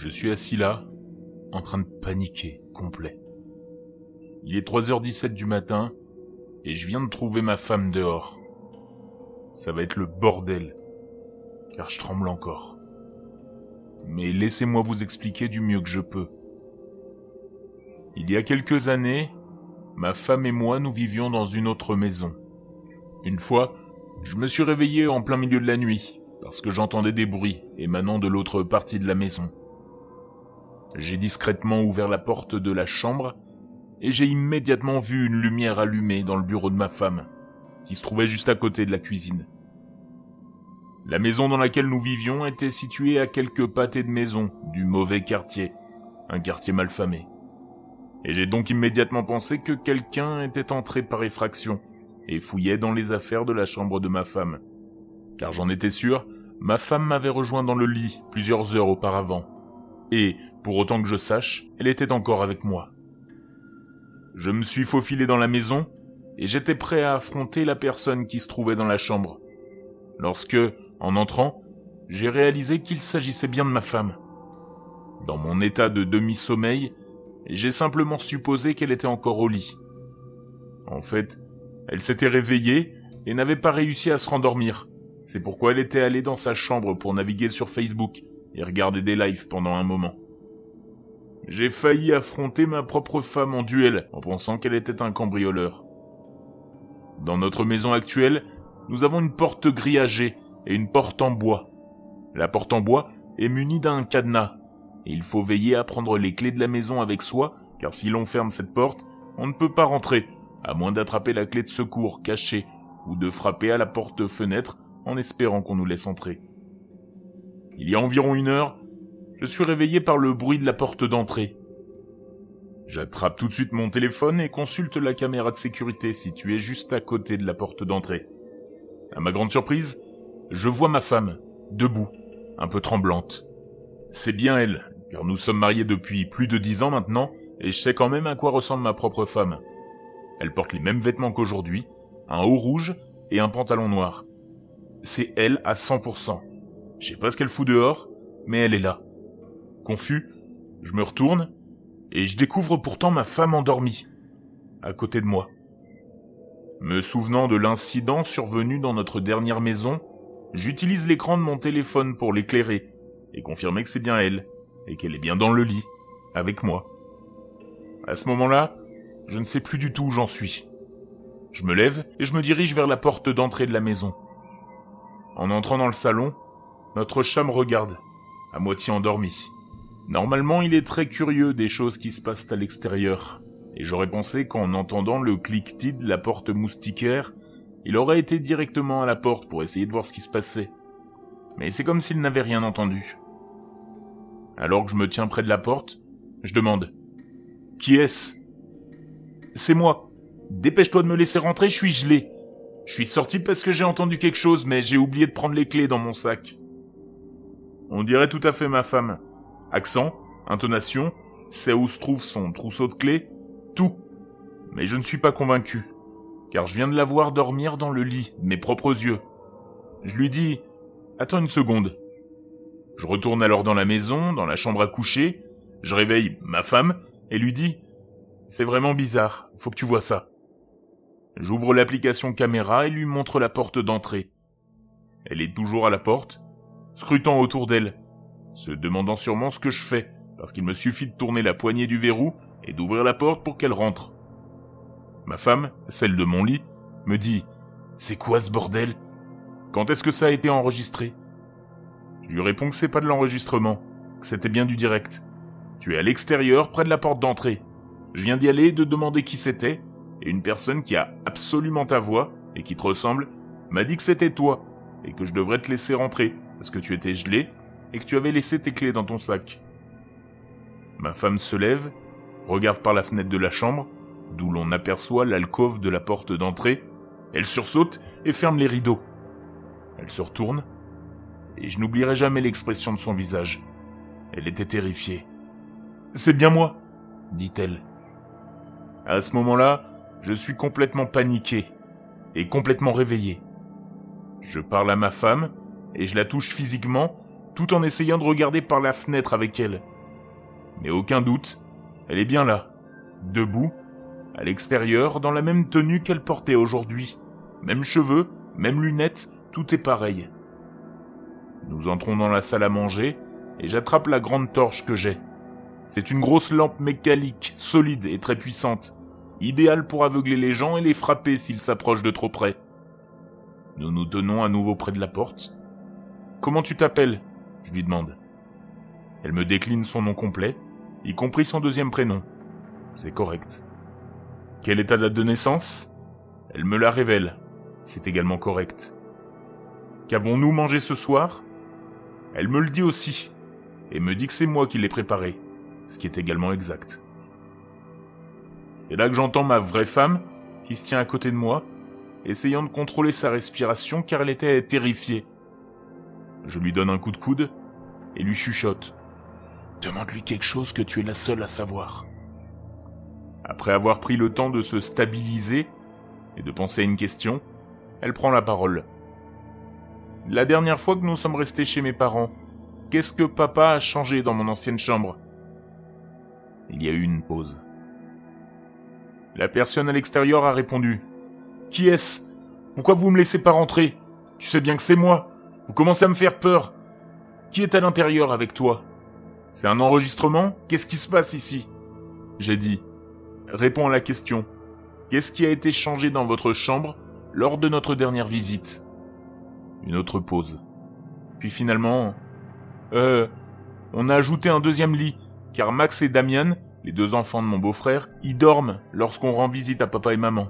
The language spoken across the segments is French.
Je suis assis là, en train de paniquer, complet. Il est 3h17 du matin, et je viens de trouver ma femme dehors. Ça va être le bordel, car je tremble encore. Mais laissez-moi vous expliquer du mieux que je peux. Il y a quelques années, ma femme et moi nous vivions dans une autre maison. Une fois, je me suis réveillé en plein milieu de la nuit, parce que j'entendais des bruits émanant de l'autre partie de la maison. J'ai discrètement ouvert la porte de la chambre, et j'ai immédiatement vu une lumière allumée dans le bureau de ma femme, qui se trouvait juste à côté de la cuisine. La maison dans laquelle nous vivions était située à quelques pâtés de maison du mauvais quartier, un quartier malfamé. Et j'ai donc immédiatement pensé que quelqu'un était entré par effraction et fouillait dans les affaires de la chambre de ma femme. Car j'en étais sûr, ma femme m'avait rejoint dans le lit plusieurs heures auparavant. Et, pour autant que je sache, elle était encore avec moi. Je me suis faufilé dans la maison et j'étais prêt à affronter la personne qui se trouvait dans la chambre. Lorsque, en entrant, j'ai réalisé qu'il s'agissait bien de ma femme. Dans mon état de demi-sommeil, j'ai simplement supposé qu'elle était encore au lit. En fait, elle s'était réveillée et n'avait pas réussi à se rendormir. C'est pourquoi elle était allée dans sa chambre pour naviguer sur Facebook et regarder des lives pendant un moment. J'ai failli affronter ma propre femme en duel en pensant qu'elle était un cambrioleur. Dans notre maison actuelle, nous avons une porte grillagée et une porte en bois. La porte en bois est munie d'un cadenas, et il faut veiller à prendre les clés de la maison avec soi, car si l'on ferme cette porte, on ne peut pas rentrer, à moins d'attraper la clé de secours cachée, ou de frapper à la porte-fenêtre en espérant qu'on nous laisse entrer. Il y a environ 1 heure, je suis réveillé par le bruit de la porte d'entrée. J'attrape tout de suite mon téléphone et consulte la caméra de sécurité située juste à côté de la porte d'entrée. À ma grande surprise, je vois ma femme, debout, un peu tremblante. C'est bien elle, car nous sommes mariés depuis plus de 10 ans maintenant, et je sais quand même à quoi ressemble ma propre femme. Elle porte les mêmes vêtements qu'aujourd'hui, un haut rouge et un pantalon noir. C'est elle à 100%. Je sais pas ce qu'elle fout dehors, mais elle est là. Confus, je me retourne, et je découvre pourtant ma femme endormie, à côté de moi. Me souvenant de l'incident survenu dans notre dernière maison, j'utilise l'écran de mon téléphone pour l'éclairer, et confirmer que c'est bien elle, et qu'elle est bien dans le lit, avec moi. À ce moment-là, je ne sais plus du tout où j'en suis. Je me lève et je me dirige vers la porte d'entrée de la maison. En entrant dans le salon, notre chat me regarde, à moitié endormi. Normalement, il est très curieux des choses qui se passent à l'extérieur, et j'aurais pensé qu'en entendant le cliquetis de la porte moustiquaire, il aurait été directement à la porte pour essayer de voir ce qui se passait. Mais c'est comme s'il n'avait rien entendu. Alors que je me tiens près de la porte, je demande « Qui est-ce » ? « C'est moi. Dépêche-toi de me laisser rentrer, je suis gelé. Je suis sorti parce que j'ai entendu quelque chose, mais j'ai oublié de prendre les clés dans mon sac. » On dirait tout à fait ma femme. Accent, intonation, c'est où se trouve son trousseau de clés, tout. Mais je ne suis pas convaincu, car je viens de la voir dormir dans le lit, de mes propres yeux. Je lui dis « Attends une seconde. » Je retourne alors dans la maison, dans la chambre à coucher, je réveille ma femme et lui dis « C'est vraiment bizarre, faut que tu vois ça. » J'ouvre l'application caméra et lui montre la porte d'entrée. Elle est toujours à la porte, scrutant autour d'elle, se demandant sûrement ce que je fais, parce qu'il me suffit de tourner la poignée du verrou et d'ouvrir la porte pour qu'elle rentre. Ma femme, celle de mon lit, me dit « C'est quoi ce bordel ? Quand est-ce que ça a été enregistré ?» Je lui réponds que c'est pas de l'enregistrement, que c'était bien du direct. Tu es à l'extérieur, près de la porte d'entrée. Je viens d'y aller et de demander qui c'était, et une personne qui a absolument ta voix, et qui te ressemble, m'a dit que c'était toi, et que je devrais te laisser rentrer, parce que tu étais gelé, et que tu avais laissé tes clés dans ton sac. Ma femme se lève, regarde par la fenêtre de la chambre, d'où l'on aperçoit l'alcôve de la porte d'entrée, elle sursaute et ferme les rideaux. Elle se retourne, et je n'oublierai jamais l'expression de son visage. Elle était terrifiée. « C'est bien moi !» dit-elle. À ce moment-là, je suis complètement paniqué et complètement réveillé. Je parle à ma femme et je la touche physiquement tout en essayant de regarder par la fenêtre avec elle, Mais aucun doute, elle est bien là, debout, à l'extérieur, dans la même tenue qu'elle portait aujourd'hui. Même cheveux, même lunettes, tout est pareil. Nous entrons dans la salle à manger, et j'attrape la grande torche que j'ai. C'est une grosse lampe mécanique, solide et très puissante, idéale pour aveugler les gens et les frapper s'ils s'approchent de trop près. Nous nous tenons à nouveau près de la porte. « Comment tu t'appelles » je lui demande. Elle me décline son nom complet, y compris son deuxième prénom. C'est correct. Quel est ta date de naissance ? Elle me la révèle. C'est également correct. Qu'avons-nous mangé ce soir ? Elle me le dit aussi, et me dit que c'est moi qui l'ai préparé, ce qui est également exact. C'est là que j'entends ma vraie femme, qui se tient à côté de moi, essayant de contrôler sa respiration car elle était terrifiée. Je lui donne un coup de coude et lui chuchote. « Demande-lui quelque chose que tu es la seule à savoir. » Après avoir pris le temps de se stabiliser et de penser à une question, elle prend la parole. « La dernière fois que nous sommes restés chez mes parents, qu'est-ce que papa a changé dans mon ancienne chambre ?» Il y a eu une pause. La personne à l'extérieur a répondu. « Qui est-ce ? Pourquoi vous me laissez pas rentrer ? Tu sais bien que c'est moi. Vous commencez à me faire peur. Qui est à l'intérieur avec toi ? C'est un enregistrement ? Qu'est-ce qui se passe ici ?» J'ai dit. « Réponds à la question. Qu'est-ce qui a été changé dans votre chambre lors de notre dernière visite ?» Une autre pause. Puis finalement... on a ajouté un deuxième lit, car Max et Damian, les deux enfants de mon beau-frère, y dorment lorsqu'on rend visite à papa et maman.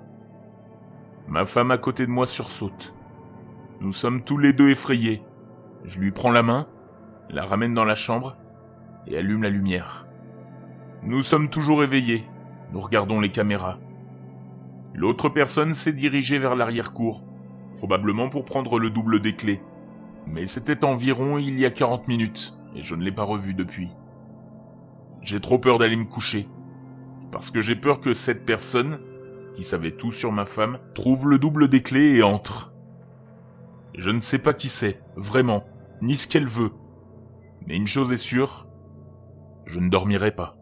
Ma femme à côté de moi sursaute. Nous sommes tous les deux effrayés. Je lui prends la main, la ramène dans la chambre et allume la lumière. Nous sommes toujours éveillés. Nous regardons les caméras. L'autre personne s'est dirigée vers l'arrière-cour, probablement pour prendre le double des clés. Mais c'était environ il y a 40 minutes, et je ne l'ai pas revu depuis. J'ai trop peur d'aller me coucher, parce que j'ai peur que cette personne, qui savait tout sur ma femme, trouve le double des clés et entre. Je ne sais pas qui c'est, vraiment, ni ce qu'elle veut. Mais une chose est sûre, je ne dormirai pas.